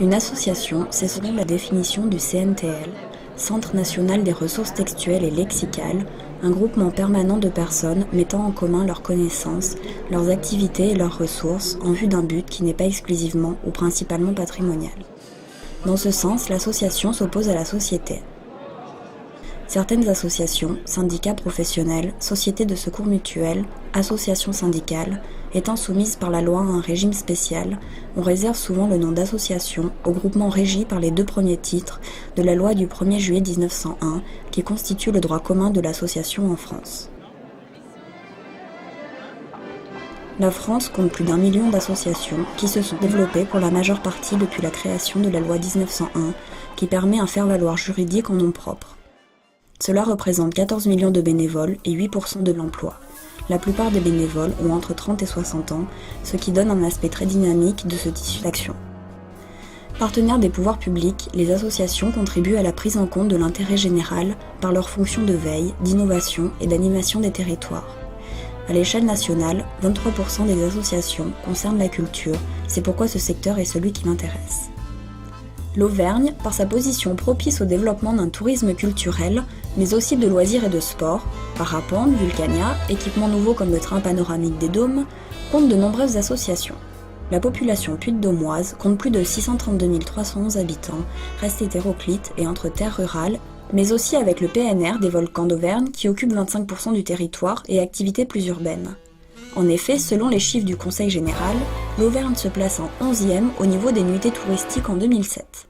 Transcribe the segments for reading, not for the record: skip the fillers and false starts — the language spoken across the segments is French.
Une association, c'est selon la définition du CNTL, Centre national des ressources textuelles et lexicales, un groupement permanent de personnes mettant en commun leurs connaissances, leurs activités et leurs ressources en vue d'un but qui n'est pas exclusivement ou principalement patrimonial. Dans ce sens, l'association s'oppose à la société. Certaines associations, syndicats professionnels, sociétés de secours mutuels, associations syndicales, étant soumises par la loi à un régime spécial, on réserve souvent le nom d'association au groupement régi par les deux premiers titres de la loi du 1er juillet 1901 qui constitue le droit commun de l'association en France. La France compte plus d'1 million d'associations qui se sont développées pour la majeure partie depuis la création de la loi 1901 qui permet un faire-valoir juridique en nom propre. Cela représente 14 millions de bénévoles et 8% de l'emploi. La plupart des bénévoles ont entre 30 et 60 ans, ce qui donne un aspect très dynamique de ce tissu d'action. Partenaires des pouvoirs publics, les associations contribuent à la prise en compte de l'intérêt général par leur fonction de veille, d'innovation et d'animation des territoires. À l'échelle nationale, 23% des associations concernent la culture, c'est pourquoi ce secteur est celui qui m'intéresse. L'Auvergne, par sa position propice au développement d'un tourisme culturel, mais aussi de loisirs et de sport, parapente, Vulcania, équipements nouveaux comme le train panoramique des Dômes, compte de nombreuses associations. La population puy-de-dômoise compte plus de 632 311 habitants, reste hétéroclite et entre terres rurales, mais aussi avec le PNR des volcans d'Auvergne qui occupe 25% du territoire et activités plus urbaines. En effet, selon les chiffres du Conseil général, l'Auvergne se place en 11e au niveau des nuitées touristiques en 2007.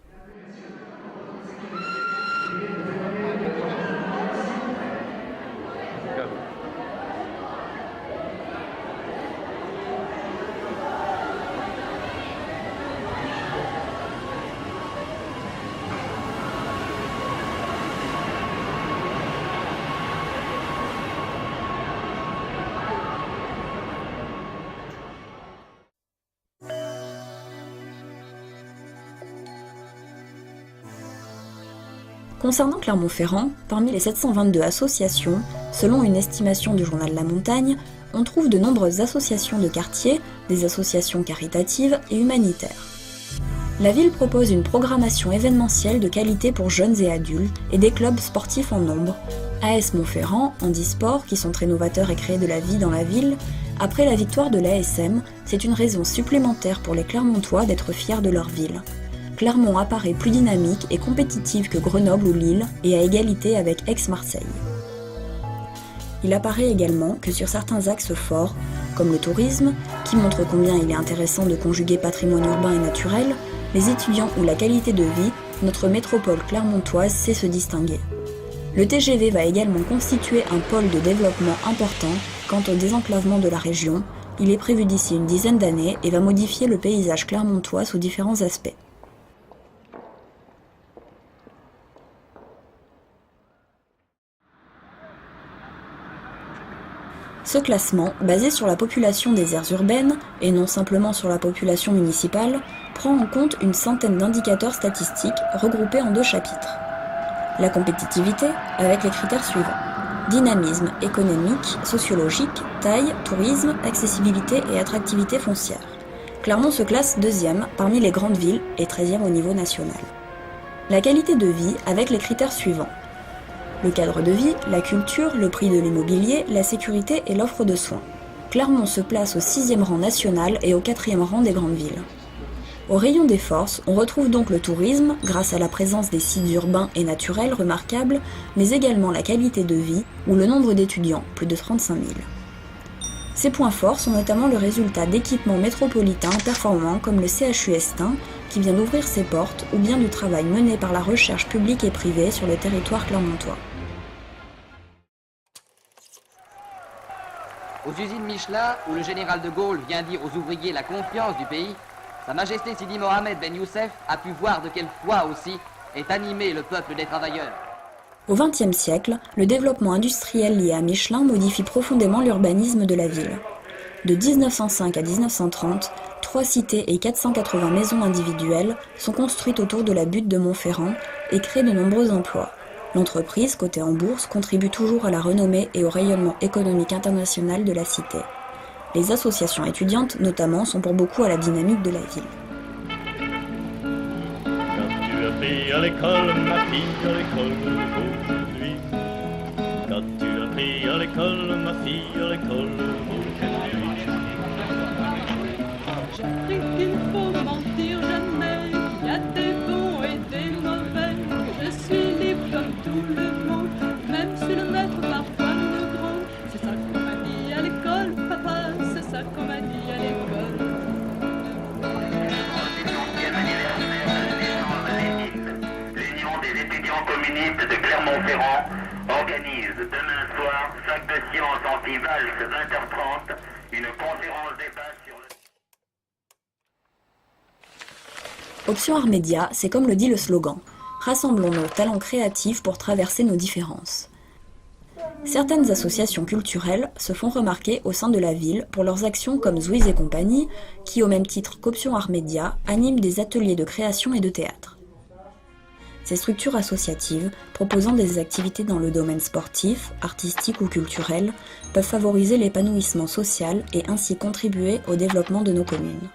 Concernant Clermont-Ferrand, parmi les 722 associations, selon une estimation du journal La Montagne, on trouve de nombreuses associations de quartier, des associations caritatives et humanitaires. La ville propose une programmation événementielle de qualité pour jeunes et adultes et des clubs sportifs en nombre. AS Montferrand, Handisport, qui sont très novateurs et créent de la vie dans la ville. Après la victoire de l'ASM, c'est une raison supplémentaire pour les Clermontois d'être fiers de leur ville. Clermont apparaît plus dynamique et compétitive que Grenoble ou Lille et à égalité avec Aix-Marseille. Il apparaît également que sur certains axes forts, comme le tourisme, qui montre combien il est intéressant de conjuguer patrimoine urbain et naturel, les étudiants ou la qualité de vie, notre métropole clermontoise sait se distinguer. Le TGV va également constituer un pôle de développement important quant au désenclavement de la région. Il est prévu d'ici une dizaine d'années et va modifier le paysage clermontois sous différents aspects. Ce classement, basé sur la population des aires urbaines, et non simplement sur la population municipale, prend en compte une centaine d'indicateurs statistiques regroupés en 2 chapitres. La compétitivité, avec les critères suivants. Dynamisme économique, sociologique, taille, tourisme, accessibilité et attractivité foncière. Clermont se classe 2e parmi les grandes villes et 13e au niveau national. La qualité de vie, avec les critères suivants. Le cadre de vie, la culture, le prix de l'immobilier, la sécurité et l'offre de soins. Clermont se place au 6e rang national et au 4e rang des grandes villes. Au rayon des forces, on retrouve donc le tourisme, grâce à la présence des sites urbains et naturels remarquables, mais également la qualité de vie ou le nombre d'étudiants, plus de 35 000. Ces points forts sont notamment le résultat d'équipements métropolitains performants comme le CHU Estin, qui vient d'ouvrir ses portes, ou bien du travail mené par la recherche publique et privée sur le territoire clermontois. Aux usines Michelin, où le général de Gaulle vient dire aux ouvriers la confiance du pays, Sa Majesté Sidi Mohamed Ben Youssef a pu voir de quelle foi aussi est animé le peuple des travailleurs. Au XXe siècle, le développement industriel lié à Michelin modifie profondément l'urbanisme de la ville. De 1905 à 1930, 3 cités et 480 maisons individuelles sont construites autour de la butte de Montferrand et créent de nombreux emplois. L'entreprise, cotée en bourse, contribue toujours à la renommée et au rayonnement économique international de la cité. Les associations étudiantes, notamment, sont pour beaucoup à la dynamique de la ville. appris à l'école, ma fille, à l'école aujourd'hui? Qu'as-tu appris à l'école, ma fille, à l'école aujourd'hui? J'ai appris qu'il faut mentir jamais, qu'il y a des bons et des mauvais, que je suis libre comme tout le monde, même si le maître parfois me gronde. C'est ça qu'on m'a dit à l'école, papa, c'est ça qu'on m'a dit à l'école. L'Union des étudiants communistes de Clermont-Ferrand organise demain soir, sac de sciences anti-valse 20h30, une conférence débat sur le... Option Art Média, c'est comme le dit le slogan. Rassemblons nos talents créatifs pour traverser nos différences. Certaines associations culturelles se font remarquer au sein de la ville pour leurs actions comme Zouiz et compagnie, qui au même titre qu'Option Art Média animent des ateliers de création et de théâtre. Ces structures associatives, proposant des activités dans le domaine sportif, artistique ou culturel, peuvent favoriser l'épanouissement social et ainsi contribuer au développement de nos communes.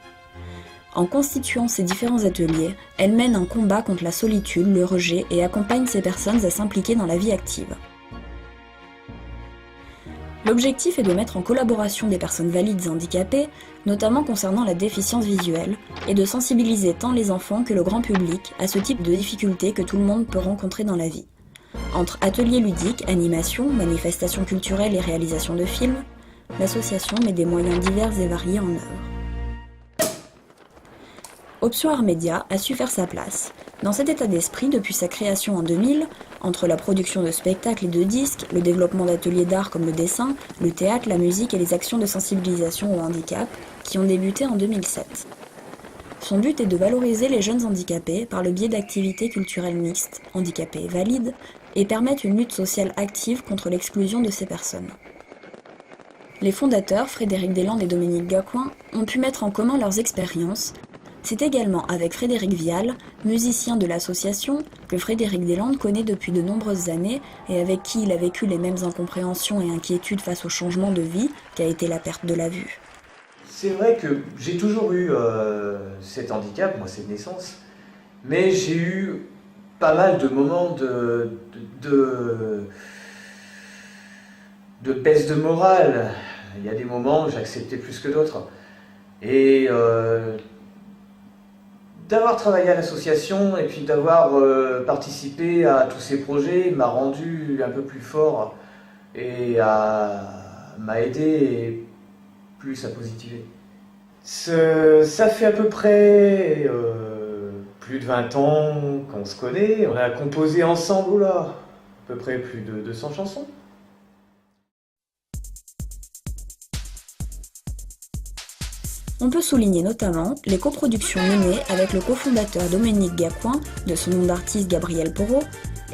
En constituant ces différents ateliers, elles mènent un combat contre la solitude, le rejet et accompagnent ces personnes à s'impliquer dans la vie active. L'objectif est de mettre en collaboration des personnes valides et handicapées, notamment concernant la déficience visuelle, et de sensibiliser tant les enfants que le grand public à ce type de difficultés que tout le monde peut rencontrer dans la vie. Entre ateliers ludiques, animations, manifestations culturelles et réalisation de films, l'association met des moyens divers et variés en œuvre. Option Art Média a su faire sa place. Dans cet état d'esprit, depuis sa création en 2000, entre la production de spectacles et de disques, le développement d'ateliers d'art comme le dessin, le théâtre, la musique et les actions de sensibilisation au handicap, qui ont débuté en 2007. Son but est de valoriser les jeunes handicapés par le biais d'activités culturelles mixtes, handicapés et valides, et permettre une lutte sociale active contre l'exclusion de ces personnes. Les fondateurs, Frédéric Deslandes et Dominique Gacouin, ont pu mettre en commun leurs expériences. C'est également avec Frédéric Vial, musicien de l'association, que Frédéric Deslandes connaît depuis de nombreuses années et avec qui il a vécu les mêmes incompréhensions et inquiétudes face au changement de vie qu'a été la perte de la vue. C'est vrai que j'ai toujours eu cet handicap, moi c'est de naissance, mais j'ai eu pas mal de moments de baisse de morale. Il y a des moments où j'acceptais plus que d'autres. Et d'avoir travaillé à l'association et puis d'avoir participé à tous ces projets m'a rendu un peu plus fort et m'a aidé plus à positiver. Ça fait à peu près plus de 20 ans qu'on se connaît. On a composé ensemble à peu près plus de 200 chansons. On peut souligner notamment les coproductions menées avec le cofondateur Dominique Gacouin, de son nom d'artiste Gabriel Porot,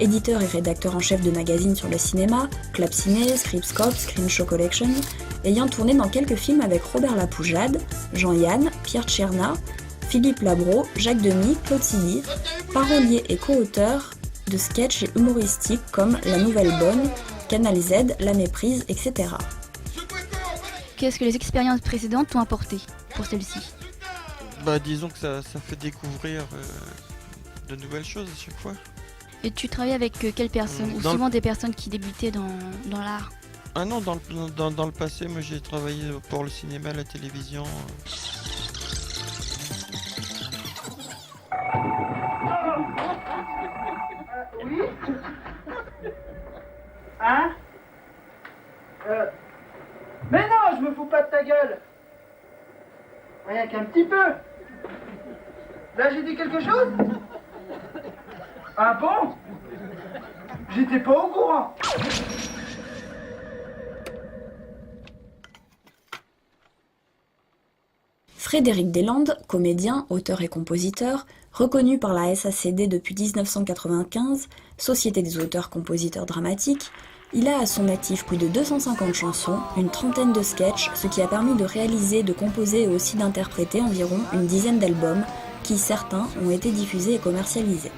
éditeur et rédacteur en chef de magazines sur le cinéma, Club Ciné, Scriptscope, Screenshow Collection, ayant tourné dans quelques films avec Robert Lapoujade, Jean-Yann, Pierre Tcherna, Philippe Labro, Jacques Demy, Claude Sidi, parolier et co-auteur de sketchs et humoristiques comme La Nouvelle Bonne, Canal Z, La Méprise, etc. Qu'est-ce que les expériences précédentes t'ont apporté pour celle-ci? Disons que ça fait découvrir de nouvelles choses à chaque fois. Et tu travailles avec quelles personnes? Ou souvent des personnes qui débutaient dans l'art? Ah non, dans le passé, moi j'ai travaillé pour le cinéma, la télévision. Oui. Hein? Mais non, je me fous pas de ta gueule. Rien qu'un petit peu. Là, j'ai dit quelque chose? Ah bon? J'étais pas au courant. Frédéric Deslandes, comédien, auteur et compositeur, reconnu par la SACD depuis 1995, Société des auteurs-compositeurs dramatiques, il a à son actif plus de 250 chansons, une trentaine de sketchs, ce qui a permis de réaliser, de composer et aussi d'interpréter environ une dizaine d'albums, qui certains ont été diffusés et commercialisés.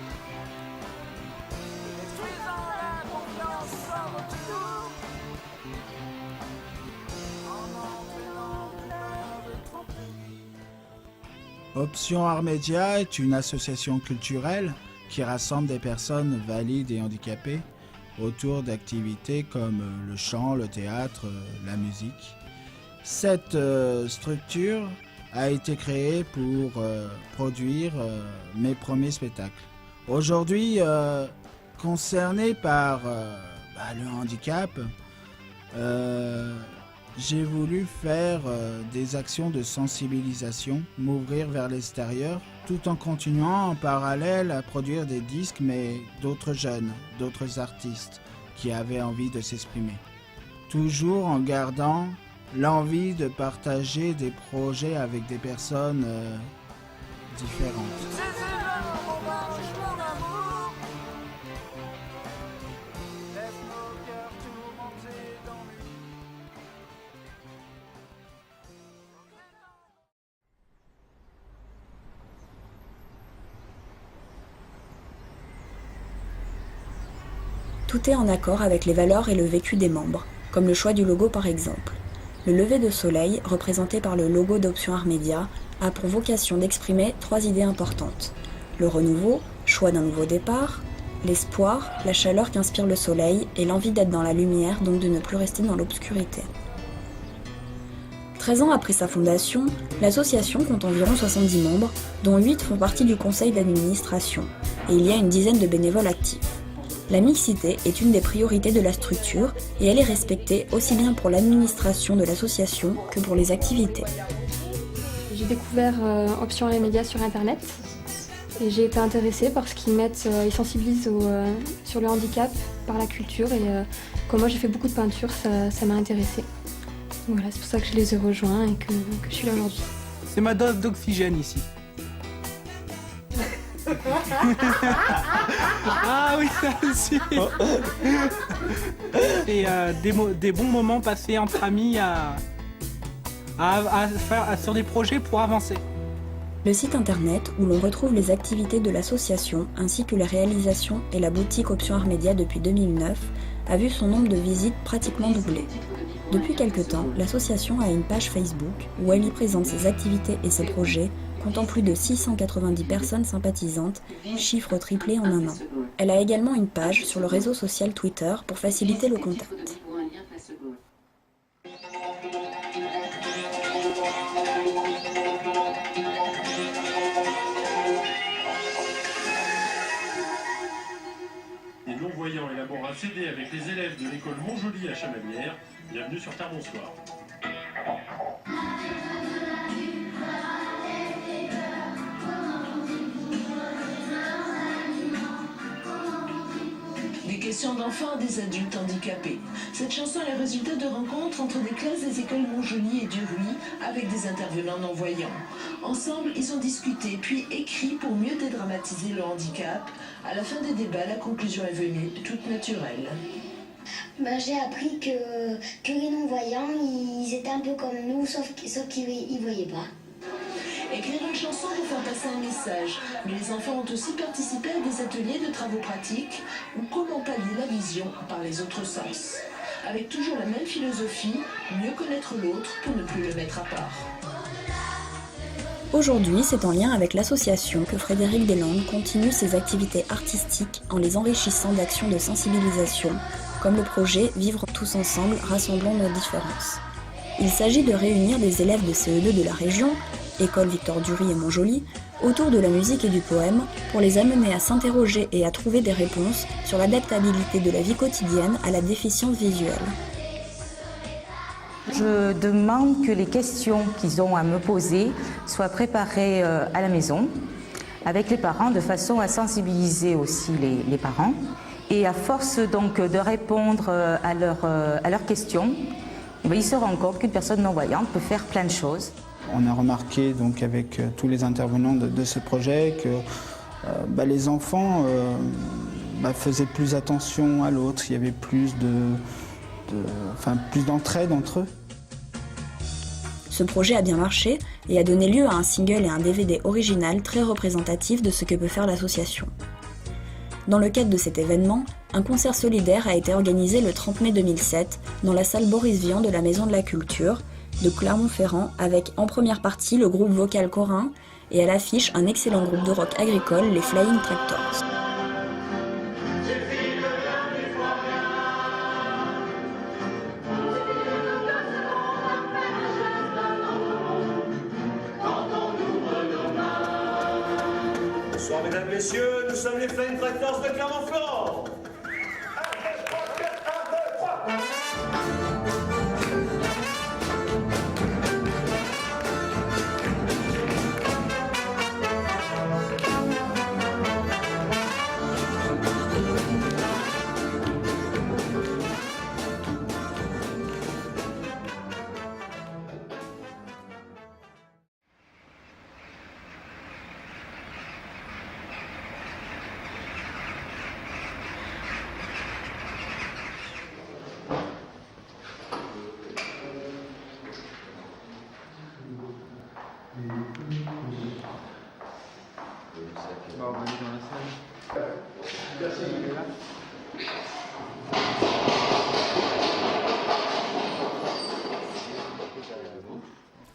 Option Art Média est une association culturelle qui rassemble des personnes valides et handicapées autour d'activités comme le chant, le théâtre, la musique. Cette structure a été créée pour produire mes premiers spectacles. Aujourd'hui, concerné par le handicap, j'ai voulu faire des actions de sensibilisation, m'ouvrir vers l'extérieur, tout en continuant en parallèle à produire des disques, mais d'autres jeunes, d'autres artistes qui avaient envie de s'exprimer. Toujours en gardant l'envie de partager des projets avec des personnes différentes. Tout est en accord avec les valeurs et le vécu des membres, comme le choix du logo par exemple. Le lever de soleil, représenté par le logo d'Option Art Média, a pour vocation d'exprimer 3 idées importantes. Le renouveau, choix d'un nouveau départ, l'espoir, la chaleur qu'inspire le soleil et l'envie d'être dans la lumière, donc de ne plus rester dans l'obscurité. 13 ans après sa fondation, l'association compte environ 70 membres, dont 8 font partie du conseil d'administration, et il y a une dizaine de bénévoles actifs. La mixité est une des priorités de la structure et elle est respectée aussi bien pour l'administration de l'association que pour les activités. J'ai découvert Option Art Média sur internet et j'ai été intéressée parce qu'ils sensibilisent sur le handicap par la culture et comme moi j'ai fait beaucoup de peinture, ça m'a intéressée. Voilà, c'est pour ça que je les ai rejoints et que je suis là aujourd'hui. C'est ma dose d'oxygène ici. Ah oui, ça aussi. Et des bons moments passés entre amis sur des projets pour avancer. Le site internet où l'on retrouve les activités de l'association ainsi que les réalisations et la boutique Option Art Média depuis 2009 a vu son nombre de visites pratiquement doubler. Depuis quelque temps, l'association a une page Facebook où elle y présente ses activités et ses projets, comptant plus de 690 personnes sympathisantes, chiffre triplé en un an. Elle a également une page sur le réseau social Twitter pour faciliter le contact. Les non-voyants élaborent un CD avec les élèves de l'école Montjoli à Chamalières. Bienvenue sur Terre, bonsoir. Des questions d'enfants à des adultes handicapés. Cette chanson est le résultat de rencontres entre des classes des écoles Montjoli et Duruy avec des intervenants non-voyants. Ensemble, ils ont discuté puis écrit pour mieux dédramatiser le handicap. À la fin des débats, la conclusion est venue, toute naturelle. J'ai appris que les non-voyants, ils étaient un peu comme nous, sauf qu'ils ne voyaient pas. Écrire une chanson pour faire passer un message, mais les enfants ont aussi participé à des ateliers de travaux pratiques ou comment pallier la vision par les autres sens. Avec toujours la même philosophie, mieux connaître l'autre pour ne plus le mettre à part. Aujourd'hui, c'est en lien avec l'association que Frédéric Deslandes continue ses activités artistiques en les enrichissant d'actions de sensibilisation, comme le projet Vivre tous ensemble, rassemblons nos différences. Il s'agit de réunir des élèves de CE2 de la région, École Victor Duruy et Montjoli, autour de la musique et du poème pour les amener à s'interroger et à trouver des réponses sur l'adaptabilité de la vie quotidienne à la déficience visuelle. Je demande que les questions qu'ils ont à me poser soient préparées à la maison avec les parents de façon à sensibiliser aussi les parents. Et à force donc de répondre à leurs questions, ils se rendent compte qu'une personne non-voyante peut faire plein de choses. On a remarqué donc avec tous les intervenants de ce projet que les enfants faisaient plus attention à l'autre, il y avait plus d'entraide entre eux. Ce projet a bien marché et a donné lieu à un single et un DVD original très représentatif de ce que peut faire l'association. Dans le cadre de cet événement, un concert solidaire a été organisé le 30 mai 2007 dans la salle Boris Vian de la Maison de la Culture de Clermont-Ferrand avec en première partie le groupe vocal Corin et elle affiche un excellent groupe de rock agricole, les Flying Tractors. Bonsoir mesdames, messieurs, nous sommes les Flying Tractors de Clermont-Ferrand.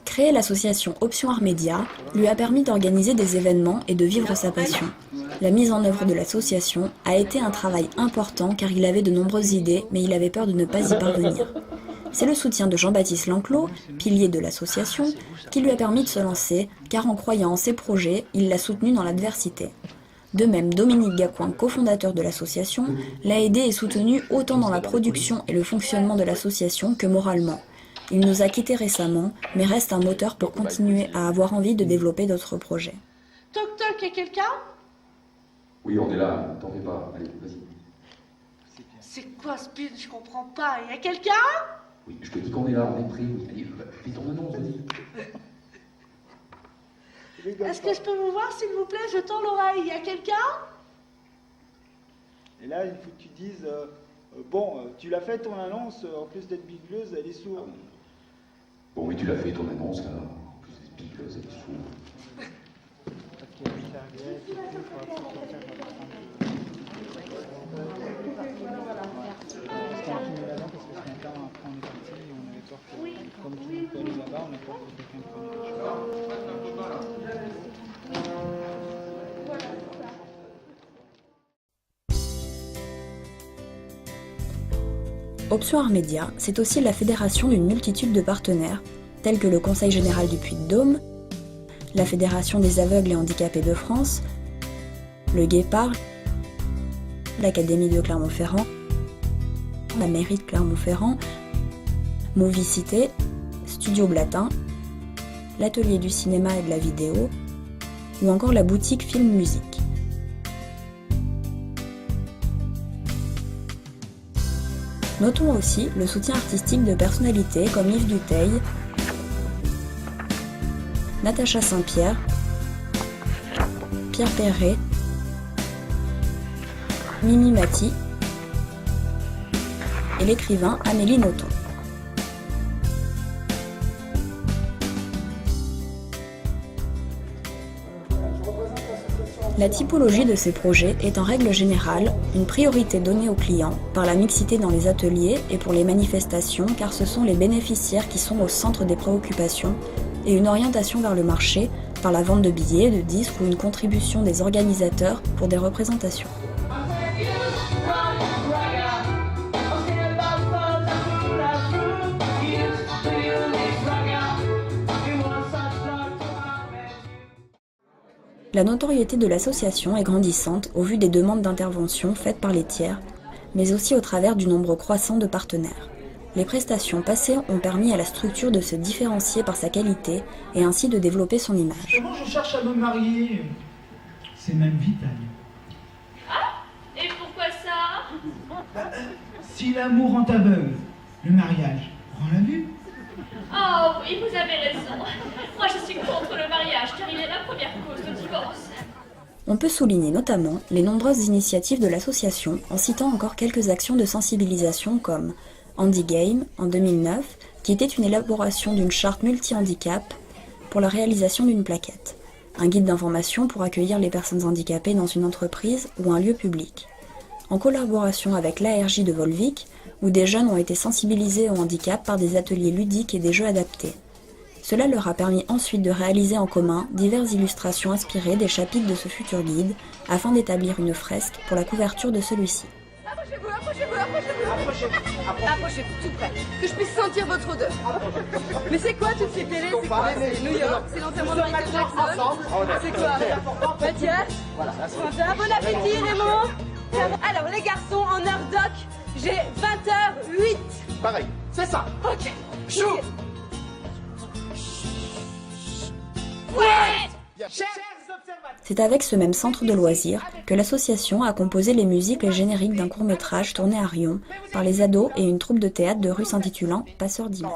Créer l'association Option Art Média lui a permis d'organiser des événements et de vivre sa passion. La mise en œuvre de l'association a été un travail important car il avait de nombreuses idées, mais il avait peur de ne pas y parvenir. C'est le soutien de Jean-Baptiste Lanclos, pilier de l'association, qui lui a permis de se lancer, car en croyant en ses projets, il l'a soutenu dans l'adversité. De même, Dominique Gacouin, cofondateur de l'association, l'a aidé et soutenu autant dans la production et le fonctionnement de l'association que moralement. Il nous a quittés récemment, mais reste un moteur pour continuer à avoir envie de développer d'autres projets. Toc toc, y'a quelqu'un? Oui, on est là, t'en fais pas. Allez, vas-y. C'est quoi ce pute? Je comprends pas. Y'a quelqu'un? Oui, je te dis qu'on est là, on est pris. Allez, fais ton annonce, vas-y. Est-ce que je peux vous voir, s'il vous plaît? Je tends l'oreille. Y'a quelqu'un? Et là, il faut que tu dises, tu l'as fait ton annonce, en plus d'être bigleuse, elle est sourde. Bon, oui, tu l'as fait ton annonce, là. En plus d'être bigleuse, elle est sourde. Option Art Média, c'est aussi la fédération d'une multitude de partenaires, tels que le Conseil Général du Puy-de-Dôme, la Fédération des Aveugles et Handicapés de France, le Guépard, l'Académie de Clermont-Ferrand, la Mairie de Clermont-Ferrand, Movicité, Studio Blatin, l'Atelier du cinéma et de la vidéo, ou encore la boutique Film Musique. Notons aussi le soutien artistique de personnalités comme Yves Duteil, Natacha Saint-Pierre, Pierre Perret, Mimi Mati et l'écrivain Amélie Nothomb. La typologie de ces projets est en règle générale une priorité donnée aux clients par la mixité dans les ateliers et pour les manifestations car ce sont les bénéficiaires qui sont au centre des préoccupations et une orientation vers le marché par la vente de billets, de disques ou une contribution des organisateurs pour des représentations. La notoriété de l'association est grandissante au vu des demandes d'intervention faites par les tiers, mais aussi au travers du nombre croissant de partenaires. Les prestations passées ont permis à la structure de se différencier par sa qualité et ainsi de développer son image. Comment je cherche à me marier? C'est même vital. Ah? Et pourquoi ça? Si l'amour rend aveugle, le mariage rend la vue. Oh oui, vous avez raison. Moi je suis contre le mariage car il est la première cause de divorce. On peut souligner notamment les nombreuses initiatives de l'association en citant encore quelques actions de sensibilisation comme Handy Game en 2009, qui était une élaboration d'une charte multi-handicap pour la réalisation d'une plaquette, un guide d'information pour accueillir les personnes handicapées dans une entreprise ou un lieu public, en collaboration avec l'ARJ de Volvic, où des jeunes ont été sensibilisés au handicap par des ateliers ludiques et des jeux adaptés. Cela leur a permis ensuite de réaliser en commun diverses illustrations inspirées des chapitres de ce futur guide, afin d'établir une fresque pour la couverture de celui-ci. Approchez-vous tout près, que je puisse sentir votre odeur. Mais c'est quoi toutes ces télés? C'est quoi? C'est New York? C'est l'enterrement de Michael Jackson? C'est quoi? Mathias? Bon appétit Raymond. Alors les garçons, en heure doc, j'ai 20h08. Pareil, c'est ça. Ok. Chou. Ouais. C'est avec ce même centre de loisirs que l'association a composé les musiques et génériques d'un court-métrage tourné à Riom par les ados et une troupe de théâtre de rue s'intitulant Passeurs d'images.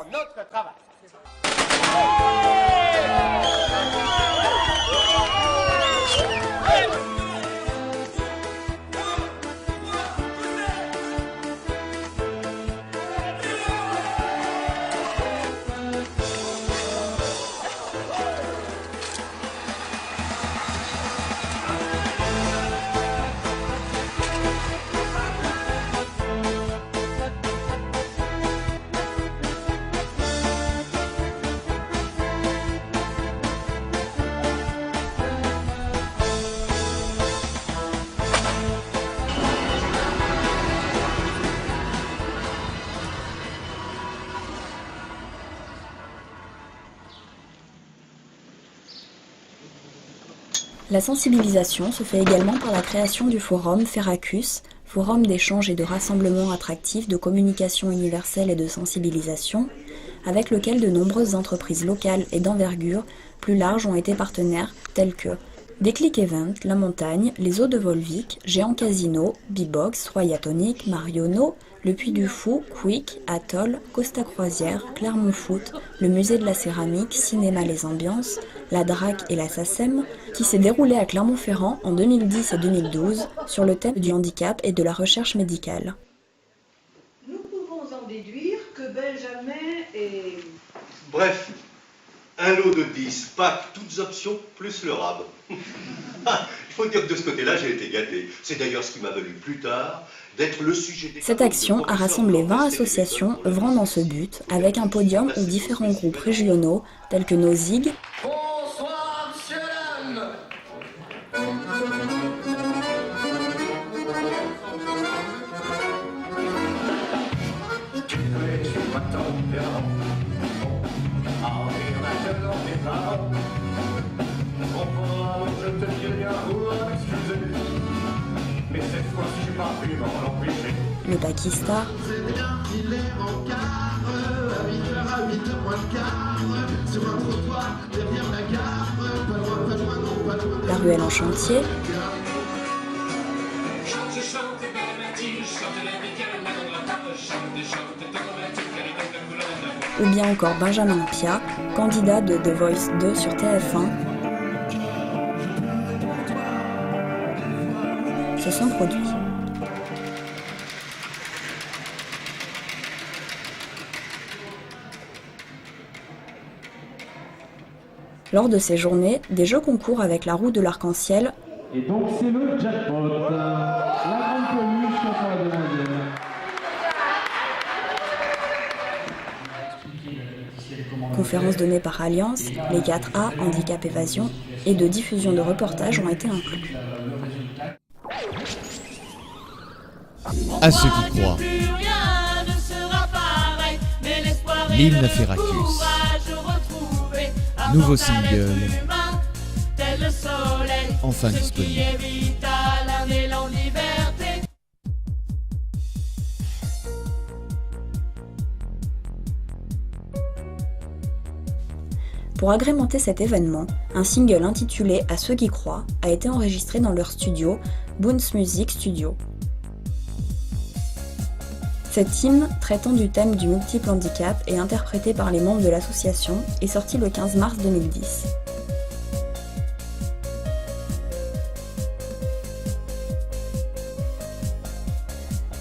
La sensibilisation se fait également par la création du forum Ferracus, forum d'échange et de rassemblement attractif de communication universelle et de sensibilisation, avec lequel de nombreuses entreprises locales et d'envergure plus large ont été partenaires, tels que Déclic Event, La Montagne, les Eaux de Volvic, Géant Casino, B-Box, Royatonic, Marionneau, Le Puy du Fou, Quick, Atoll, Costa Croisière, Clermont Foot, le Musée de la Céramique, Cinéma Les Ambiances, la DRAC et la SACEM, qui s'est déroulée à Clermont-Ferrand en 2010 et 2012 sur le thème du handicap et de la recherche médicale. Nous pouvons en déduire que Benjamin est... Bref, un lot de 10 packs, toutes options, plus le rab. Il faut dire que de ce côté-là, j'ai été gâté. C'est d'ailleurs ce qui m'a valu plus tard d'être le sujet des... Cette action a rassemblé 20 associations œuvrant dans ce but, avec un podium où différents groupes régionaux, tels que Nozig, Bonsoir, monsieur l'homme. Tu es sur ma tempérament. Ah, et maintenant tes parents. Comprends, je te dis bien pour m'excuser. Mais cette fois-ci, j'ai pas pu m'en empêcher. le Pakistan, C'est bien qu'il est en quart, à 8h à 8h moins le quart, sur un trottoir derrière la gare, pas loin, non, pas loin. La Ruelle en chantier, ou bien encore Benjamin Pia, candidat de The Voice 2 sur TF1, se sont produits. Lors de ces journées, des jeux concours avec la roue de l'arc-en-ciel. Et donc c'est le jackpot, la grande peluche pour la demoiselle. Conférences données par Alliance, les 4A, Handicap Évasion, et de diffusion de reportages ont été inclus. À ceux qui croient, l'hymne Ferracus. Nouveau single, enfin disponible. Pour agrémenter cet événement, un single intitulé À ceux qui croient a été enregistré dans leur studio, Boons Music Studio. Cet hymne, traitant du thème du multiple handicap et interprété par les membres de l'association, est sorti le 15 mars 2010.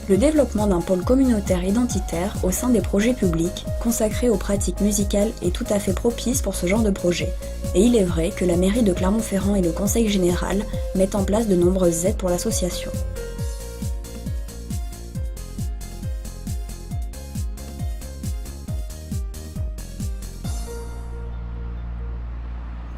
Le développement d'un pôle communautaire identitaire au sein des projets publics, consacrés aux pratiques musicales, est tout à fait propice pour ce genre de projet. Et il est vrai que la mairie de Clermont-Ferrand et le Conseil général mettent en place de nombreuses aides pour l'association.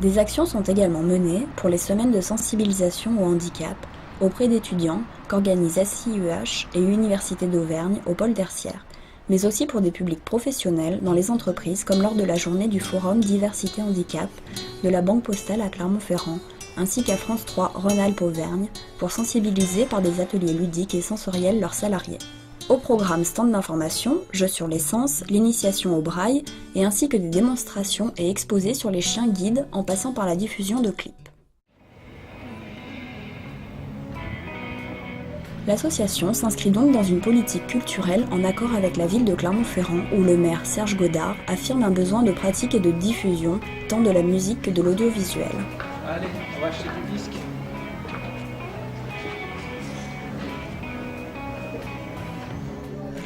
Des actions sont également menées pour les semaines de sensibilisation au handicap auprès d'étudiants qu'organisent SIUH et Université d'Auvergne au pôle tertiaire, mais aussi pour des publics professionnels dans les entreprises comme lors de la journée du Forum Diversité Handicap de la Banque Postale à Clermont-Ferrand, ainsi qu'à France 3 Rhône-Alpes-Auvergne pour sensibiliser par des ateliers ludiques et sensoriels leurs salariés. Au programme stand d'information, jeux sur les sens, l'initiation au braille et ainsi que des démonstrations et exposés sur les chiens guides en passant par la diffusion de clips. L'association s'inscrit donc dans une politique culturelle en accord avec la ville de Clermont-Ferrand où le maire Serge Godard affirme un besoin de pratique et de diffusion tant de la musique que de l'audiovisuel. Allez, on va acheter du disque.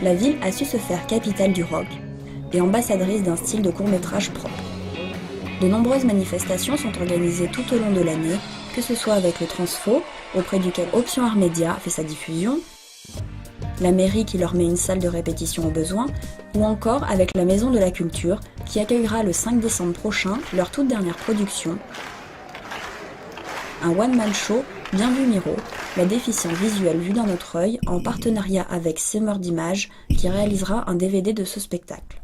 La ville a su se faire capitale du rock et ambassadrice d'un style de court-métrage propre. De nombreuses manifestations sont organisées tout au long de l'année, que ce soit avec le Transfo, auprès duquel Option Art Média fait sa diffusion, la mairie qui leur met une salle de répétition au besoin, ou encore avec la Maison de la Culture qui accueillera le 5 décembre prochain leur toute dernière production, un one-man show Bien vu Miro, la déficience visuelle vue dans notre œil, en partenariat avec Semeur d'Images, qui réalisera un DVD de ce spectacle.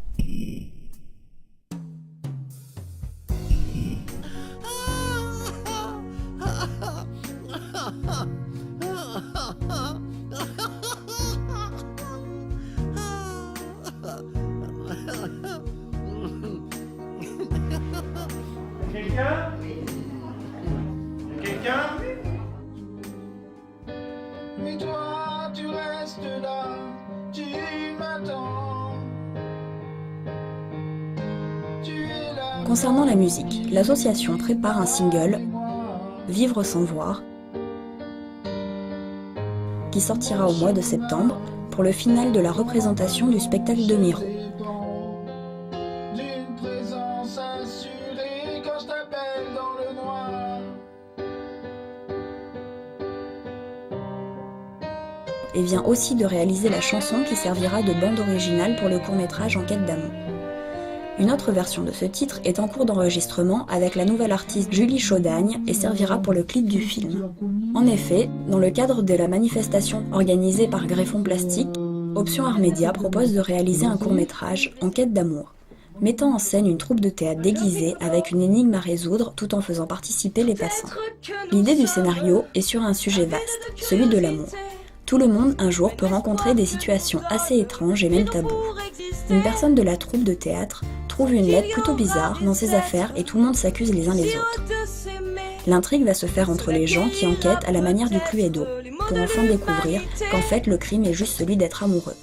Quelqu'un? Quelqu'un? Mais toi, tu restes là, tu m'attends. Tu es là. Concernant la musique, l'association prépare un single, Vivre sans voir, qui sortira au mois de septembre pour le final de la représentation du spectacle de Miro. D'une présence assurée quand je t'appelle dans le noir. Et vient aussi de réaliser la chanson qui servira de bande originale pour le court-métrage En quête d'amour. Une autre version de ce titre est en cours d'enregistrement avec la nouvelle artiste Julie Chaudagne et servira pour le clip du film. En effet, dans le cadre de la manifestation organisée par Greffon Plastique, Option Art Média propose de réaliser un court-métrage En quête d'amour, mettant en scène une troupe de théâtre déguisée avec une énigme à résoudre tout en faisant participer les passants. L'idée du scénario est sur un sujet vaste, celui de l'amour. Tout le monde, un jour, peut rencontrer des situations assez étranges et même tabous. Une personne de la troupe de théâtre trouve une lettre plutôt bizarre dans ses affaires et tout le monde s'accuse les uns les autres. L'intrigue va se faire entre les gens qui enquêtent à la manière du Cluedo, pour enfin découvrir qu'en fait le crime est juste celui d'être amoureux.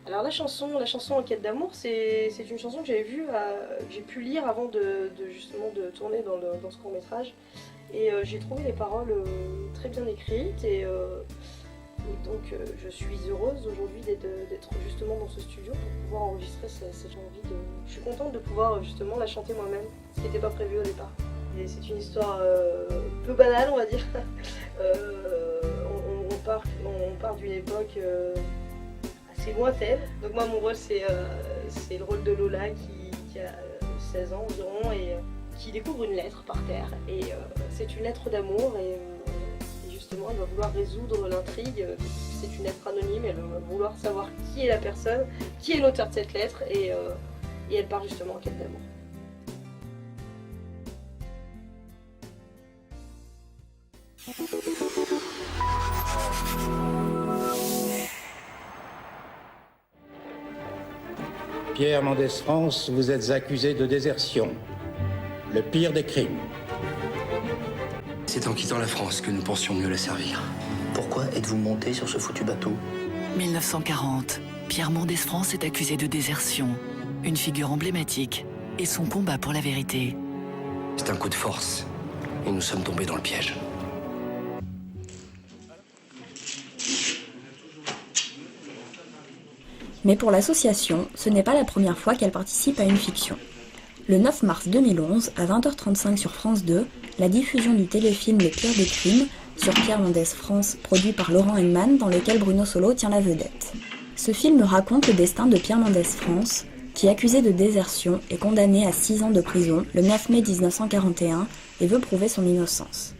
Alors la chanson En quête d'amour, c'est une chanson que j'avais vue, que j'ai pu lire avant justement de tourner dans ce court-métrage. Et j'ai trouvé les paroles très bien écrites et donc je suis heureuse aujourd'hui d'être justement dans ce studio pour pouvoir enregistrer cette envie de... Je suis contente de pouvoir justement la chanter moi-même, ce qui n'était pas prévu au départ. Et c'est une histoire peu banale, on va dire. On part d'une époque assez lointaine. Donc moi mon rôle c'est le rôle de Lola qui a 16 ans environ et qui découvre une lettre par terre. Et c'est une lettre d'amour et justement elle va vouloir résoudre l'intrigue. C'est une lettre anonyme, elle va vouloir savoir qui est la personne, qui est l'auteur de cette lettre et elle part justement en quête d'amour. Pierre Mendès France, vous êtes accusé de désertion, le pire des crimes. C'est en quittant la France que nous pensions mieux la servir. Pourquoi êtes-vous monté sur ce foutu bateau ? 1940, Pierre Mendès France est accusé de désertion, une figure emblématique, et son combat pour la vérité. C'est un coup de force, et nous sommes tombés dans le piège. Mais pour l'association, ce n'est pas la première fois qu'elle participe à une fiction. Le 9 mars 2011, à 20h35 sur France 2, la diffusion du téléfilm Le pire des crimes, sur Pierre Mendès France, produit par Laurent Henman, dans lequel Bruno Solo tient la vedette. Ce film raconte le destin de Pierre Mendès France, qui, accusé de désertion, est condamné à 6 ans de prison le 9 mai 1941 et veut prouver son innocence.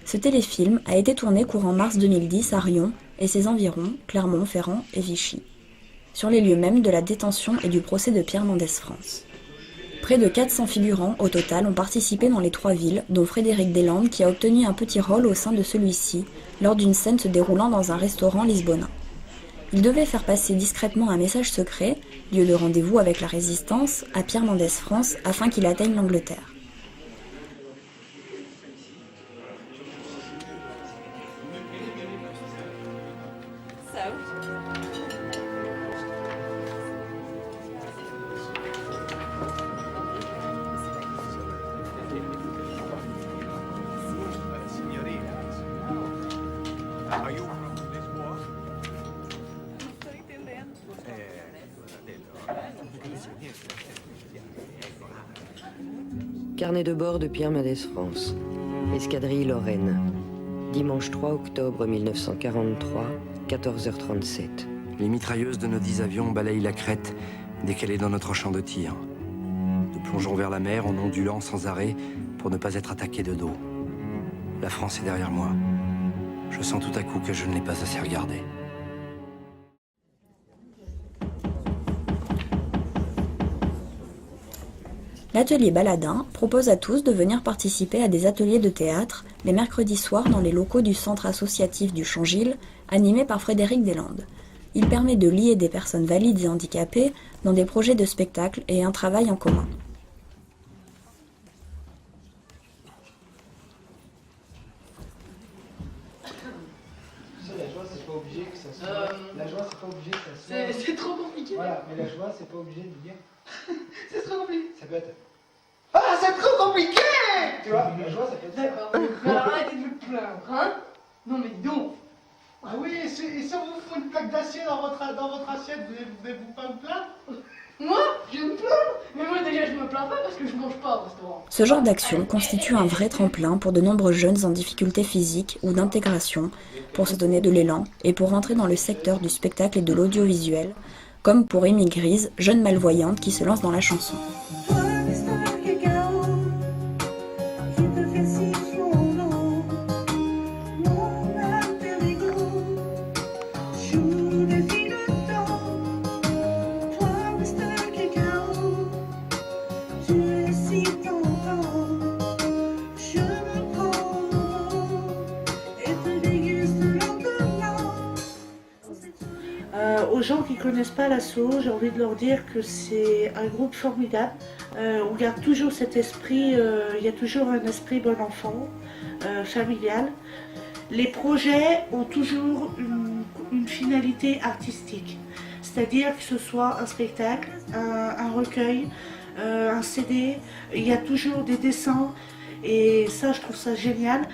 Ce téléfilm a été tourné courant mars 2010 à Riom et ses environs, Clermont-Ferrand et Vichy, sur les lieux mêmes de la détention et du procès de Pierre Mendès France. Près de 400 figurants au total ont participé dans les 3 villes, dont Frédéric Deslandes qui a obtenu un petit rôle au sein de celui-ci, lors d'une scène se déroulant dans un restaurant lisbonnin. Il devait faire passer discrètement un message secret, lieu de rendez-vous avec la résistance, à Pierre Mendès France afin qu'il atteigne l'Angleterre. Carnet de bord de Pierre Mendès France. Escadrille Lorraine. Dimanche 3 octobre 1943, 14h37. Les mitrailleuses de nos 10 avions balayent la crête dès qu'elle est dans notre champ de tir. Nous plongeons vers la mer en ondulant sans arrêt pour ne pas être attaqués de dos. La France est derrière moi. Je sens tout à coup que je ne l'ai pas assez regardée. L'atelier Baladin propose à tous de venir participer à des ateliers de théâtre les mercredis soirs dans les locaux du centre associatif du Champ-Gilles, animé par Frédéric Deslandes. Il permet de lier des personnes valides et handicapées dans des projets de spectacle et un travail en commun. La joie, c'est pas obligé que ça soit. La joie, c'est pas obligé que ça soit. C'est trop compliqué. Voilà, mais la joie, c'est pas obligé de dire. C'est trop compliqué. Ça peut être. Ah, c'est trop compliqué. Tu vois, la joie, ça peut être. D'accord. Mais alors arrêtez de vous plaindre, hein. Non mais donc. Ah oui, et si on vous fout une plaque d'acier dans votre assiette, vous devez pas me plaindre? Moi, je me plains. Mais moi déjà, je me plains pas parce que je mange pas au restaurant. Ce genre d'action constitue un vrai tremplin pour de nombreux jeunes en difficulté physique ou d'intégration, pour se donner de l'élan et pour rentrer dans le secteur du spectacle et de l'audiovisuel, comme pour Amy Grise, jeune malvoyante qui se lance dans la chanson. Aux gens qui ne connaissent pas l'assaut, j'ai envie de leur dire que c'est un groupe formidable. On garde toujours cet esprit, il y a toujours un esprit bon enfant, familial. Les projets ont toujours une finalité artistique, c'est-à-dire que ce soit un spectacle, un recueil, un CD, il y a toujours des dessins et ça je trouve ça génial.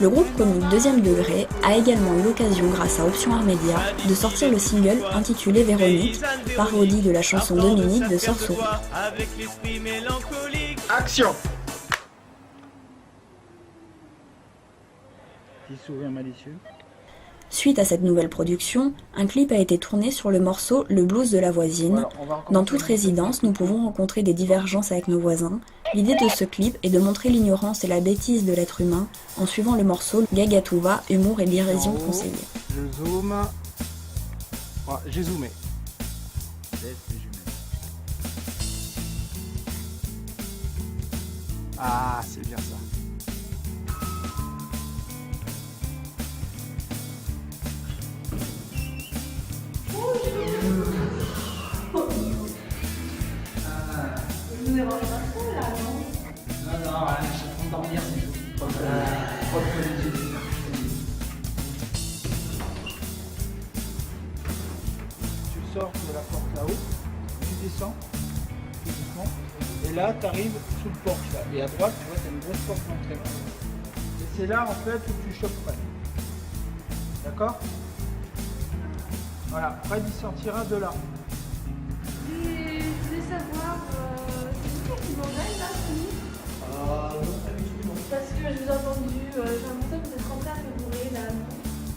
Le groupe comique Deuxième Degré a également eu l'occasion, grâce à Option Art Média, de sortir le single intitulé Véronique, parodie de la chanson Dominique de Sœur Souris. Action. Petit sourire malicieux. Suite à cette nouvelle production, un clip a été tourné sur le morceau Le blues de la voisine. Dans toute résidence, nous pouvons rencontrer des divergences avec nos voisins. L'idée de ce clip est de montrer l'ignorance et la bêtise de l'être humain en suivant le morceau Gag à tout va, humour et dérision conseillés. Je zoome. Ah, j'ai zoomé. Ah, c'est bien ça. Vous ne dérangez pas trop là, non? Non, je suis en train de dormir, c'est tout. là, tu arrives sous le porche. Là. Et à droite, tu vois, tu as une grosse porte d'entrée. Et c'est là, en fait, où tu choperais. D'accord? Voilà, Fred, il sortira de là. Je voulais savoir, c'est toi qui m'emmène là, Tony? Non, pas du tout, non. Parce que je vous ai entendu, j'ai l'impression que vous êtes en train de bourrer là, non?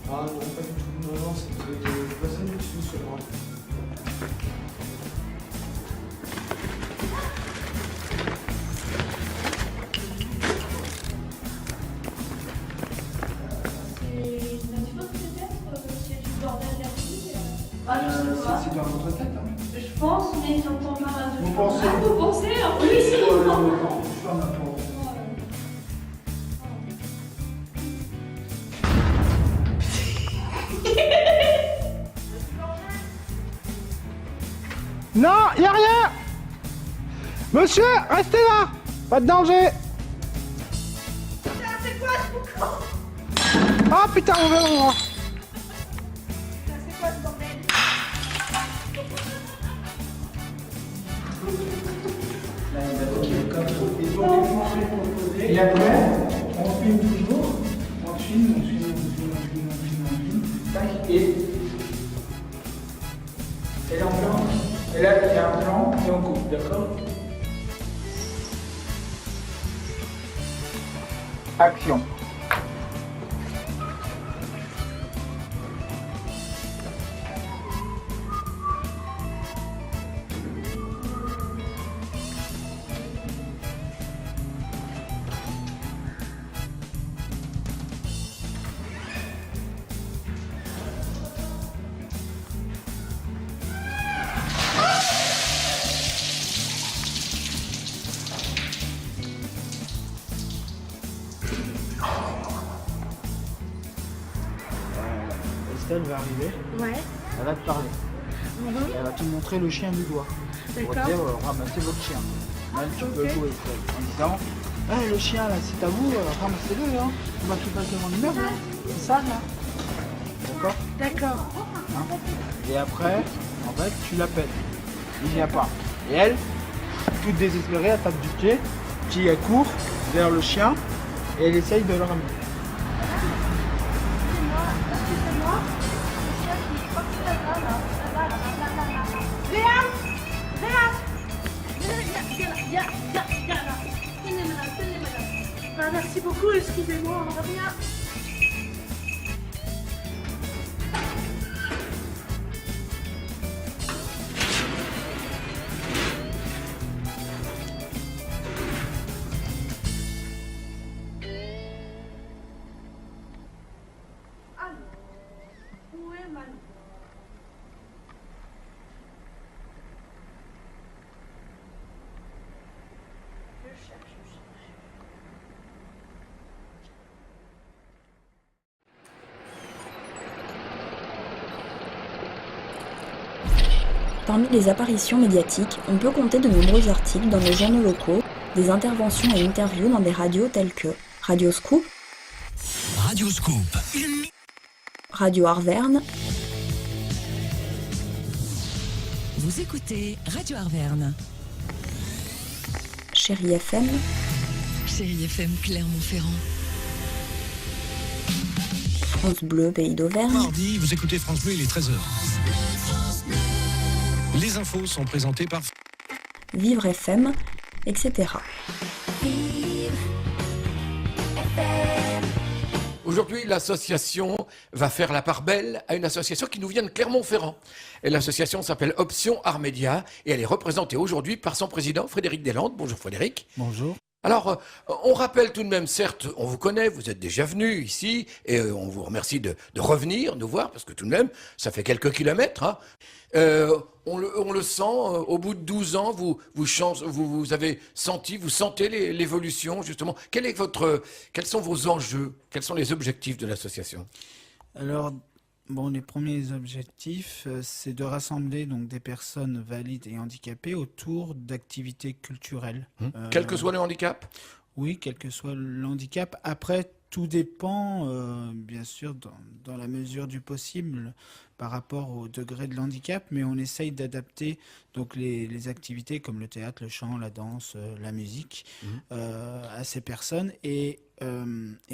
Ah non, pas du tout. Non, non, c'était pas ça du tout sur moi. C'est dans votre tête, hein. Je pense, mais j'entends pas. Vous pensez? Vous pensez? Oui, c'est Non, y a rien. Monsieur, restez là. Pas de danger. C'est quoi ce boucan? Ah putain, on verra. C'est quoi ce bordel? Et après, on filme toujours. On filme. Tac, et là on blanc. Et là il y a un plan et on coupe, d'accord? Action. Estelle va arriver. Ouais. Elle va te parler. Elle va te montrer le chien du doigt. Pour D'accord. dire ramassez votre chien. Là, tu peux jouer en disant hey, le chien là, c'est à vous, ramassez-le. Hein. On va tout passer devant l'immeuble. Hein. C'est ça là. D'accord? D'accord. Hein. Et après, en fait, tu l'appelles. Il vient pas. Et elle, toute désespérée, elle tape du pied, qui elle court vers le chien et elle essaye de le ramener. Excusez-moi. Je crois que c'est là. Léa! Merci beaucoup, excusez-moi. Rien. Alors, où est Manu? Je cherche. Parmi les apparitions médiatiques, on peut compter de nombreux articles dans les journaux locaux, des interventions et interviews dans des radios telles que Radio Scoop, Radio Scoop, Radio Arverne, Vous écoutez Radio Arverne. Chérie FM, Chérie FM Clermont-Ferrand. France Bleu Pays d'Auvergne. Mardi, vous écoutez France Bleu, il est 13h. Les infos sont présentées par Vivre FM, etc. Aujourd'hui, l'association va faire la part belle à une association qui nous vient de Clermont-Ferrand. Et l'association s'appelle Option Art Média et elle est représentée aujourd'hui par son président, Frédéric Deslandes. Bonjour Frédéric. Bonjour. Alors, on rappelle tout de même, certes, on vous connaît, vous êtes déjà venu ici, et on vous remercie de revenir nous voir, parce que tout de même, ça fait quelques kilomètres. Hein. On le sent, au bout de 12 ans, vous avez senti, vous sentez l'évolution, justement. Quels sont vos enjeux? Quels sont les objectifs de l'association? Alors, bon, les premiers objectifs, c'est de rassembler donc des personnes valides et handicapées autour d'activités culturelles. Quel que soit le handicap? Oui, quel que soit le handicap. Après, Tout dépend, bien sûr, dans la mesure du possible, par rapport au degré de l'handicap, mais on essaye d'adapter donc les activités comme le théâtre, le chant, la danse, la musique à ces personnes et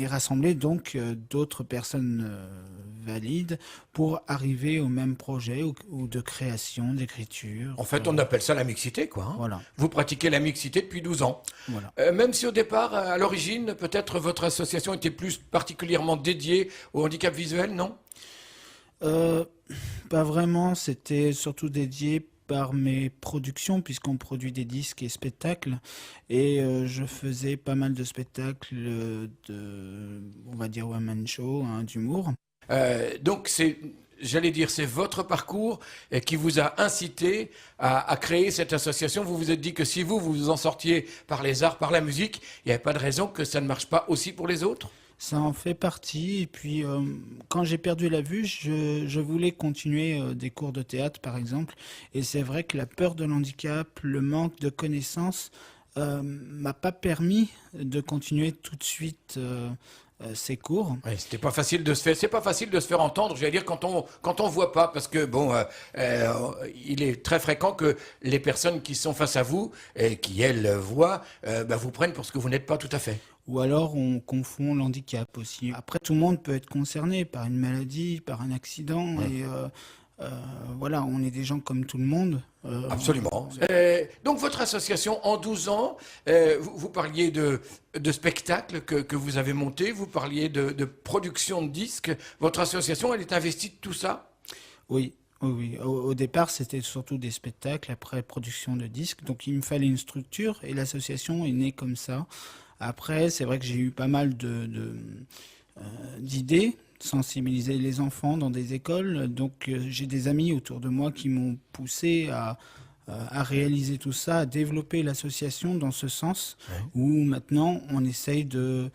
rassembler donc d'autres personnes valides pour arriver au même projet ou de création, d'écriture. En fait, on appelle ça la mixité, quoi. Hein. Voilà. Vous pratiquez la mixité depuis 12 ans. Voilà. Même si au départ, à l'origine, peut-être votre association était plus particulièrement dédiée au handicap visuel, non ? Pas vraiment, c'était surtout dédié par mes productions, puisqu'on produit des disques et spectacles, et je faisais pas mal de spectacles on va dire one-man show, hein, d'humour. Donc j'allais dire, c'est votre parcours qui vous a incité à créer cette association. Vous vous êtes dit que si vous en sortiez par les arts, par la musique, il n'y avait pas de raison que ça ne marche pas aussi pour les autres ? Ça en fait partie. Et puis, quand j'ai perdu la vue, je voulais continuer des cours de théâtre, par exemple. Et c'est vrai que la peur de l'handicap, le manque de connaissances, m'a pas permis de continuer tout de suite ces cours. Oui, c'est pas facile de se faire entendre, j'allais dire, quand on voit pas, parce que bon, il est très fréquent que les personnes qui sont face à vous et qui elles voient, vous prennent pour ce que vous n'êtes pas tout à fait. Ou alors on confond l'handicap aussi. Après, tout le monde peut être concerné par une maladie, par un accident, et voilà, on est des gens comme tout le monde. Absolument. Donc votre association, en 12 ans, vous parliez de spectacles que vous avez montés, vous parliez de production de disques. Votre association, elle est investie de tout ça ? Oui. Oui. Au départ, c'était surtout des spectacles, après production de disques. Donc il me fallait une structure et l'association est née comme ça. Après, c'est vrai que j'ai eu pas mal d'idées, sensibiliser les enfants dans des écoles. Donc j'ai des amis autour de moi qui m'ont poussé à réaliser tout ça, à développer l'association dans ce sens, où maintenant on essaye de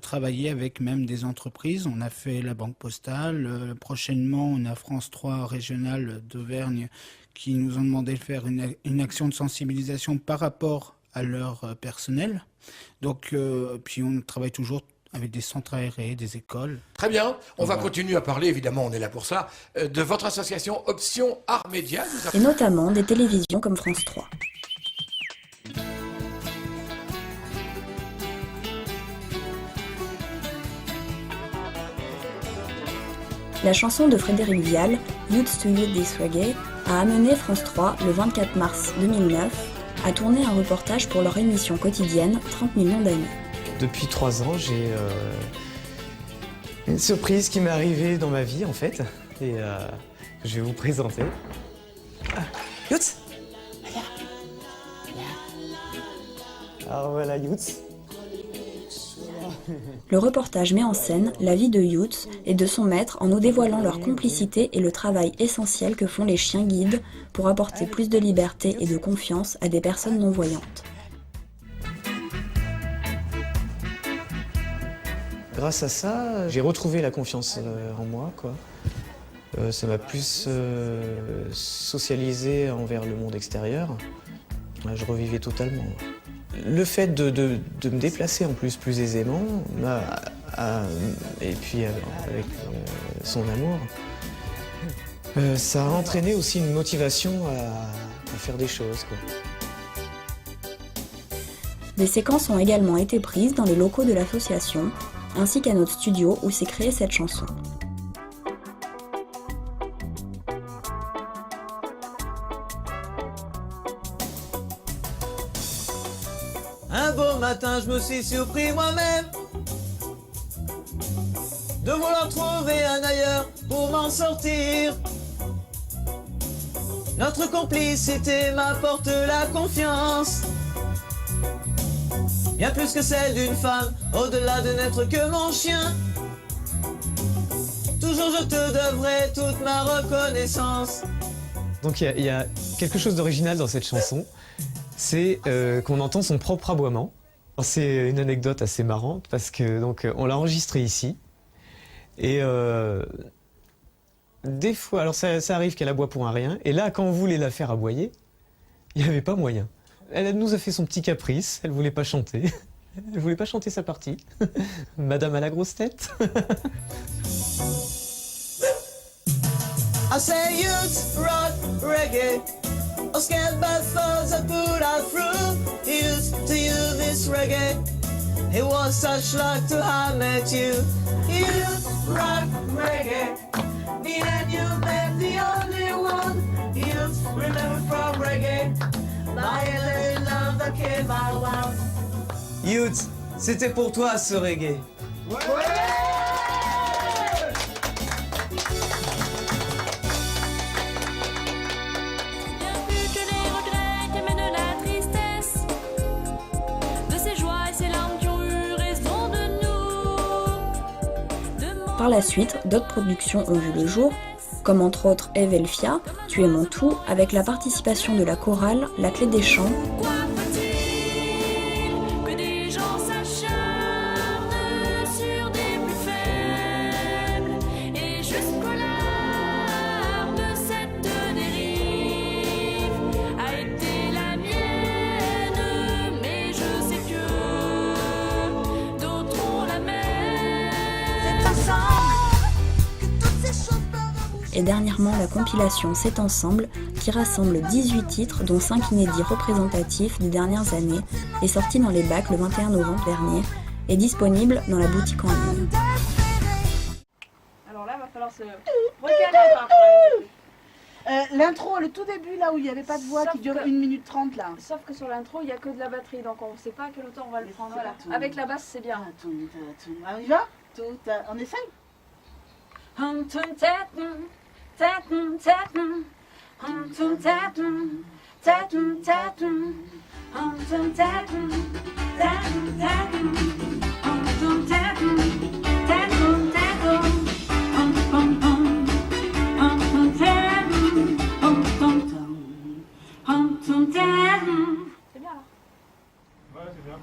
travailler avec même des entreprises. On a fait la Banque Postale, prochainement on a France 3 régionale d'Auvergne qui nous ont demandé de faire une action de sensibilisation par rapport à leur personnel. Donc, puis on travaille toujours avec des centres aérés, des écoles. Très bien, on va continuer à parler, évidemment, on est là pour ça, de votre association Option Art Média. Et notamment des télévisions comme France 3. La chanson de Frédéric Vial, Youth to Youth This Reggae, a amené France 3, le 24 mars 2009, à tourner un reportage pour leur émission quotidienne 30 millions d'années. Depuis 3 ans, j'ai une surprise qui m'est arrivée dans ma vie, en fait, et que je vais vous présenter. Youth, alors voilà, Youth. Le reportage met en scène la vie de Youth et de son maître en nous dévoilant leur complicité et le travail essentiel que font les chiens guides pour apporter plus de liberté et de confiance à des personnes non-voyantes. Grâce à ça, j'ai retrouvé la confiance en moi, quoi. Ça m'a plus socialisé envers le monde extérieur. Je revivais totalement. Le fait de me déplacer en plus aisément, et puis avec son amour, ça a entraîné aussi une motivation à faire des choses, quoi. Des séquences ont également été prises dans les locaux de l'association, ainsi qu'à notre studio où s'est créée cette chanson. Un beau matin, je me suis surpris moi-même de vouloir trouver un ailleurs pour m'en sortir. Notre complicité m'apporte la confiance, bien plus que celle d'une femme, au-delà de n'être que mon chien. Toujours je te devrai toute ma reconnaissance. Donc il y a quelque chose d'original dans cette chanson, c'est qu'on entend son propre aboiement. C'est une anecdote assez marrante parce que donc on l'a enregistré ici et des fois, alors ça arrive qu'elle aboie pour un rien, et là quand on voulait la faire aboyer, il n'y avait pas moyen. Elle nous a fait son petit caprice, elle voulait pas chanter. Elle voulait pas chanter sa partie. Madame à la grosse tête. I say youth rock reggae. I'm scared by thoughts I put out through. Used to you this reggae. It was such luck to have met you. Youth rock reggae. Me and you met the only one. Youth remember from reggae. My early love that came out loud. Youth, c'était pour toi ce reggae. Par la suite, d'autres productions ont vu le jour, comme entre autres Eve Elfia, Tu es mon tout, avec la participation de la chorale La Clé des Champs, et dernièrement la compilation C'est Ensemble, qui rassemble 18 titres, dont 5 inédits représentatifs des dernières années, est sortie dans les bacs le 21 novembre dernier, et disponible dans la boutique en ligne. Alors là, il va falloir se recaler par rapport. L'intro, le tout début, là où il n'y avait pas de voix, qui dure 1 minute 30 là. Sauf que sur l'intro, il n'y a que de la batterie, donc on ne sait pas à quelle hauteur on va le prendre. Voilà. Avec la basse, c'est bien. On y va? On essaye? C'est bien là. Ouais, c'est bien.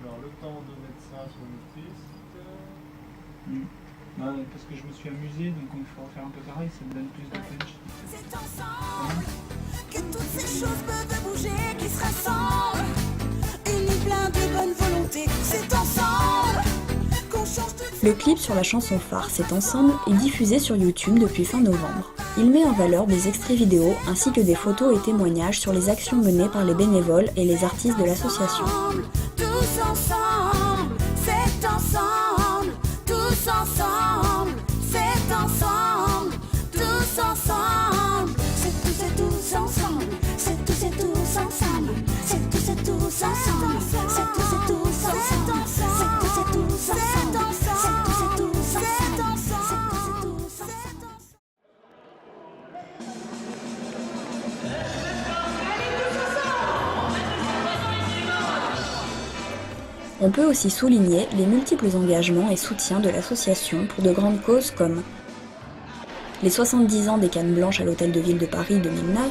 Alors, le temps de mettre ça sur le triste. Parce que je me suis amusé, donc il faut faire un peu pareil, ça me donne plus de punch. C'est ensemble que toutes ces choses peuvent bouger, qui se rassemblent, unis plein de bonne volonté. C'est ensemble qu'on change de... Le clip sur la chanson phare C'est Ensemble est diffusé sur YouTube depuis fin novembre. Il met en valeur des extraits vidéo ainsi que des photos et témoignages sur les actions menées par les bénévoles et les artistes de l'association. Tous ensemble, c'est ensemble, tous ensemble, c'est ensemble, tous ensemble, c'est tous ensemble, c'est tous ensemble, c'est tous ensemble, c'est tous ensemble, c'est tous ensemble, c'est tous On peut aussi souligner les multiples engagements et soutiens de l'association pour de grandes causes comme les 70 ans des Cannes Blanches à l'Hôtel de Ville de Paris 2009,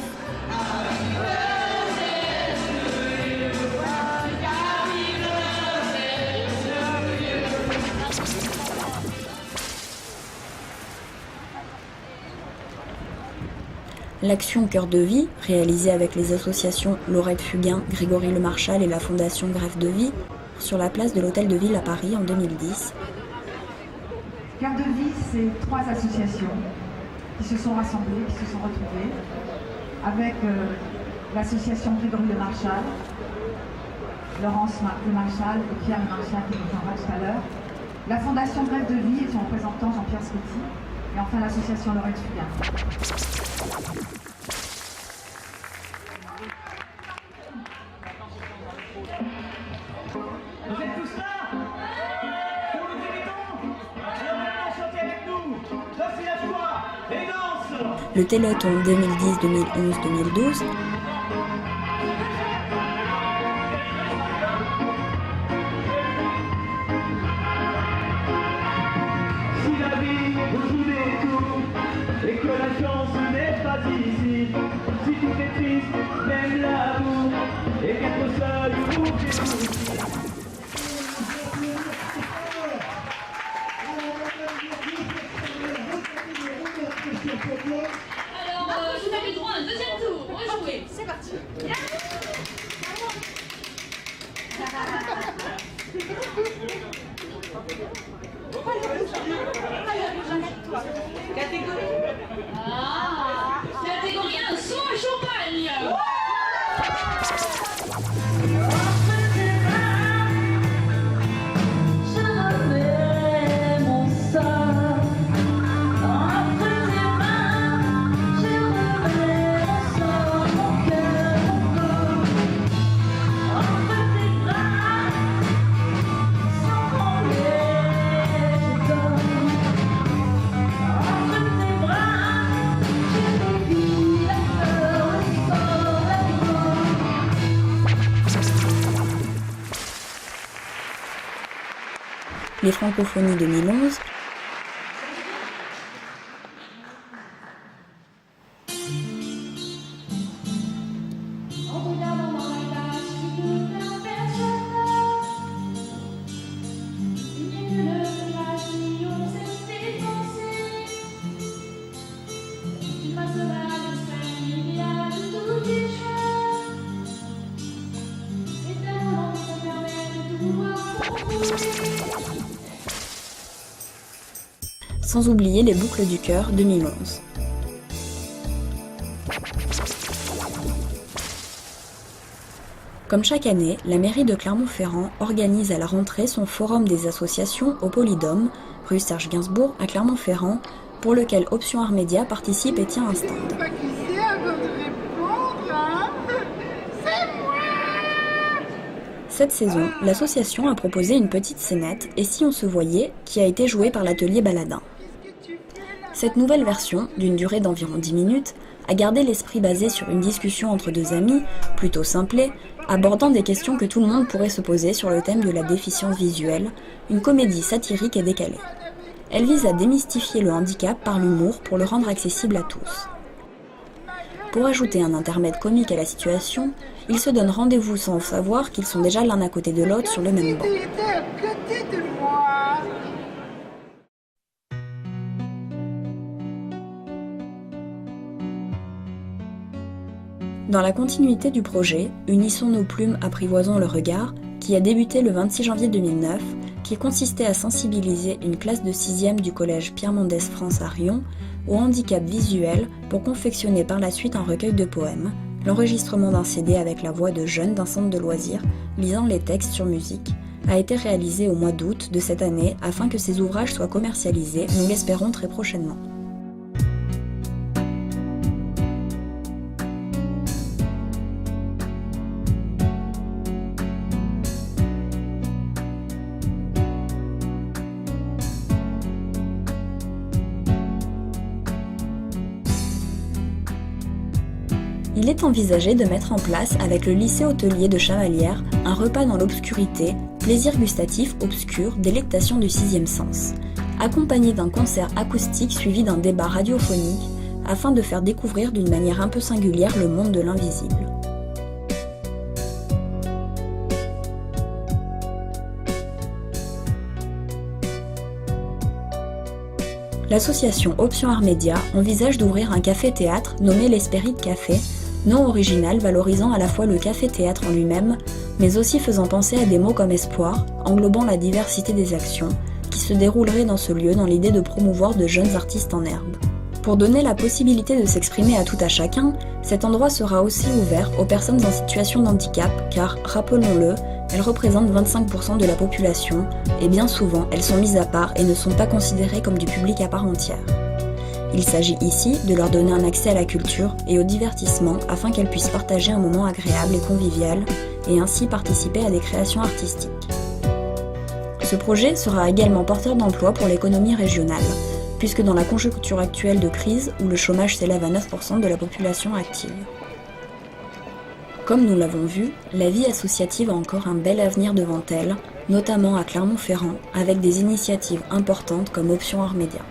l'action Cœur de Vie, réalisée avec les associations Laurette Fugain, Grégory Le Marchal et la Fondation Greffe de Vie, sur la place de l'Hôtel de Ville à Paris en 2010. Cœur de Vie, c'est 3 associations qui se sont rassemblées, qui se sont retrouvées, avec l'association Grégory Le Marchal, Laurence Le Marchal et Pierre Le Marchal qui nous parlera tout à l'heure, la Fondation Greffe de Vie et son représentant Jean-Pierre Scotti, et enfin l'association Laurette Fugain. Vous êtes tous là? Nous vous méritons? Alors maintenant chantez avec nous! Voici la joie et danse! Le Téléthon 2010, 2011, 2012, Si la vie vous joue des tours et que la chance n'est pas ici, si tout est triste, même l'amour, et qu'être seul vous fait tout. Alors, vous avez le droit à un deuxième tour. Rejouez. Catégorie 1, son et champagne. Je remets mon sort entre tes mains. Je remets mon sort, mon cœur, mon corps entre tes bras. Sans branler, je dors entre tes bras. Je vis la peur, le sport, la mort. Les Francophonies 2011, En regardant dans la glace, tu peux faire personne. Il n'y a que le visage qui ose tes pensées. Tu passeras l'escalier de tous tes choix. Et ta langue te permet de tout voir s'enrouler. sans oublier les boucles du cœur 2011. Comme chaque année, la mairie de Clermont-Ferrand organise à la rentrée son forum des associations au Polydôme, rue Serge Gainsbourg à Clermont-Ferrand, pour lequel Option Art Média participe et tient un stand. Cette saison, l'association a proposé une petite scénette Et si on se voyait, qui a été jouée par l'atelier Baladin. Cette nouvelle version, d'une durée d'environ 10 minutes, a gardé l'esprit basé sur une discussion entre deux amis, plutôt simplée, abordant des questions que tout le monde pourrait se poser sur le thème de la déficience visuelle, une comédie satirique et décalée. Elle vise à démystifier le handicap par l'humour pour le rendre accessible à tous. Pour ajouter un intermède comique à la situation, ils se donnent rendez-vous sans savoir qu'ils sont déjà l'un à côté de l'autre sur le même banc. Dans la continuité du projet, Unissons nos plumes, apprivoisons le regard, qui a débuté le 26 janvier 2009, qui consistait à sensibiliser une classe de 6e du collège Pierre Mendès France à Riom au handicap visuel pour confectionner par la suite un recueil de poèmes, l'enregistrement d'un CD avec la voix de jeunes d'un centre de loisirs lisant les textes sur musique, a été réalisé au mois d'août de cette année afin que ces ouvrages soient commercialisés, nous l'espérons très prochainement. Il est envisagé de mettre en place avec le lycée hôtelier de Chamalières un repas dans l'obscurité, plaisir gustatif obscur, délectation du 6e sens, accompagné d'un concert acoustique suivi d'un débat radiophonique afin de faire découvrir d'une manière un peu singulière le monde de l'invisible. L'association Option Art Média envisage d'ouvrir un café-théâtre nommé l'Espérit Café, nom original valorisant à la fois le café-théâtre en lui-même, mais aussi faisant penser à des mots comme espoir, englobant la diversité des actions, qui se dérouleraient dans ce lieu dans l'idée de promouvoir de jeunes artistes en herbe. Pour donner la possibilité de s'exprimer à tout à chacun, cet endroit sera aussi ouvert aux personnes en situation de handicap, car, rappelons-le, elles représentent 25% de la population, et bien souvent elles sont mises à part et ne sont pas considérées comme du public à part entière. Il s'agit ici de leur donner un accès à la culture et au divertissement afin qu'elles puissent partager un moment agréable et convivial et ainsi participer à des créations artistiques. Ce projet sera également porteur d'emploi pour l'économie régionale, puisque dans la conjoncture actuelle de crise où le chômage s'élève à 9% de la population active. Comme nous l'avons vu, la vie associative a encore un bel avenir devant elle, notamment à Clermont-Ferrand, avec des initiatives importantes comme Option Art Média.